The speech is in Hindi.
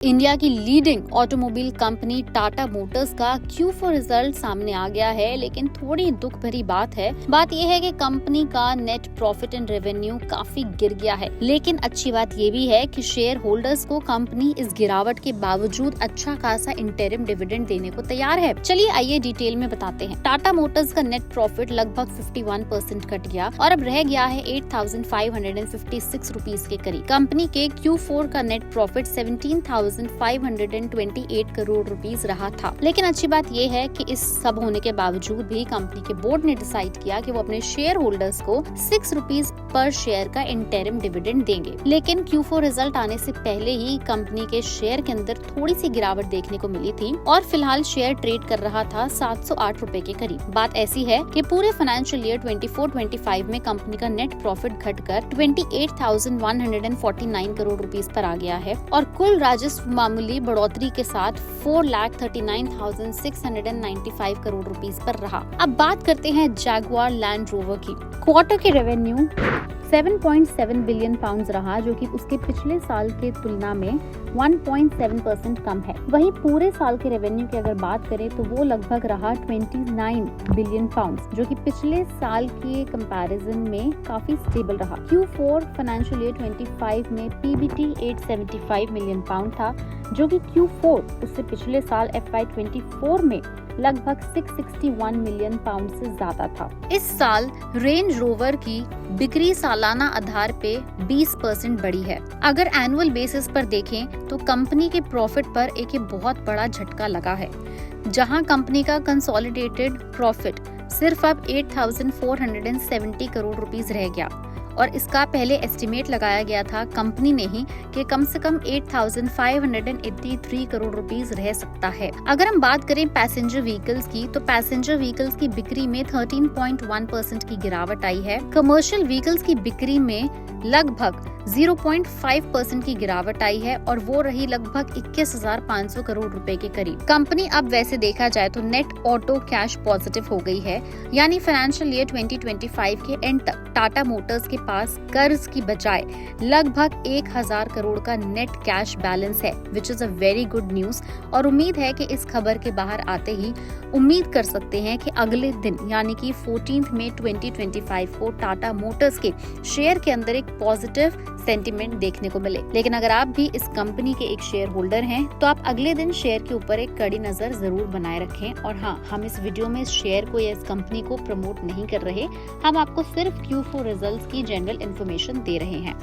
इंडिया की leading automobile company Tata Motors का Q4 रिजल्ट सामने आ गया है, लेकिन थोड़ी दुख भरी बात है। बात यह है कि कंपनी का नेट प्रॉफिट एंड रेवेन्यू काफी गिर गया है, लेकिन अच्छी बात यह भी है कि शेयर होल्डर्स को कंपनी इस गिरावट के बावजूद अच्छा खासा इंटरिम डिविडेंड देने को तैयार है। चलिए आइए डिटेल में बताते हैं। टाटा मोटर्स का नेट प्रॉफिट लगभग 51% घट गया और अब रह गया है 8,556 रुपीज के करीब। कंपनी के Q4 का नेट प्रॉफिट 17,528 करोड़ रुपीस रहा था। लेकिन अच्छी बात यह है कि इस सब होने के बावजूद भी कंपनी के बोर्ड ने डिसाइड किया कि वो अपने शेयर होल्डर्स को 6 रुपीस पर शेयर का इंटरिम डिविडेंड देंगे। लेकिन Q4 रिजल्ट आने से पहले ही कंपनी के शेयर के अंदर थोड़ी सी गिरावट देखने को मिली थी और फिलहाल शेयर ट्रेड कर रहा था 708 रुपए के करीब। बात ऐसी है कि पूरे फाइनेंशियल ईयर 24-25 में कंपनी का नेट प्रॉफिट घटकर 28,149 करोड़ रुपीस पर आ गया है और कुल राजस्व मामूली बढ़ोतरी के साथ 4,39,695 करोड़ रुपीस पर रहा। अब बात करते हैं जैगुआर लैंड रोवर की। क्वार्टर के रेवेन्यू 7.7 बिलियन पाउंड्स रहा, जो कि उसके पिछले साल के तुलना में 1.7% कम है। वहीं पूरे साल के रेवेन्यू की अगर बात करें तो वो लगभग रहा 29 बिलियन पाउंड्स, जो कि पिछले साल के कंपैरिजन में काफी स्टेबल रहा। Q4 फाइनेंशियल ईयर 25 में PBT 875 मिलियन पाउंड था, जो कि Q4 उससे पिछले साल FY24 में लगभग 661 मिलियन पाउंड से ज्यादा था। इस साल रेंज रोवर की बिक्री सालाना आधार पे 20% बढ़ी है। अगर एनुअल बेसिस पर देखें तो कंपनी के प्रॉफिट पर एक बहुत बड़ा झटका लगा है, जहां कंपनी का कंसोलिडेटेड प्रॉफिट सिर्फ अब 8,470 करोड़ रुपीस रह गया और इसका पहले एस्टिमेट लगाया गया था कंपनी ने ही कि कम से कम 8,583 करोड़ रुपीस रह सकता है। अगर हम बात करें पैसेंजर व्हीकल्स की, तो पैसेंजर व्हीकल्स की बिक्री में 13.1% की गिरावट आई है। कमर्शियल व्हीकल्स की बिक्री में लगभग 0.5% की गिरावट आई है और वो रही लगभग 21,500 करोड़ रुपए के करीब। कंपनी अब वैसे देखा जाए तो नेट ऑटो कैश पॉजिटिव हो गई है, यानी फाइनेंशियल ईयर 2025 के एंड तक टाटा मोटर्स के पास कर्ज की बजाय लगभग 1,000 करोड़ का नेट कैश बैलेंस है, which is a very good news. और उम्मीद है कि इस खबर के बाहर आते ही उम्मीद कर सकते हैं कि अगले दिन यानी कि 14 मई 2025 को टाटा मोटर्स के शेयर के अंदर एक पॉजिटिव सेंटीमेंट देखने को मिले। लेकिन अगर आप भी इस कंपनी के एक शेयर होल्डर हैं तो आप अगले दिन शेयर के ऊपर एक कड़ी नजर जरूर बनाए रखें। और हाँ, हम इस वीडियो में इस शेयर को या इस कंपनी को प्रमोट नहीं कर रहे, हम आपको सिर्फ Q4 रिजल्ट्स की जनरल इन्फॉर्मेशन दे रहे हैं।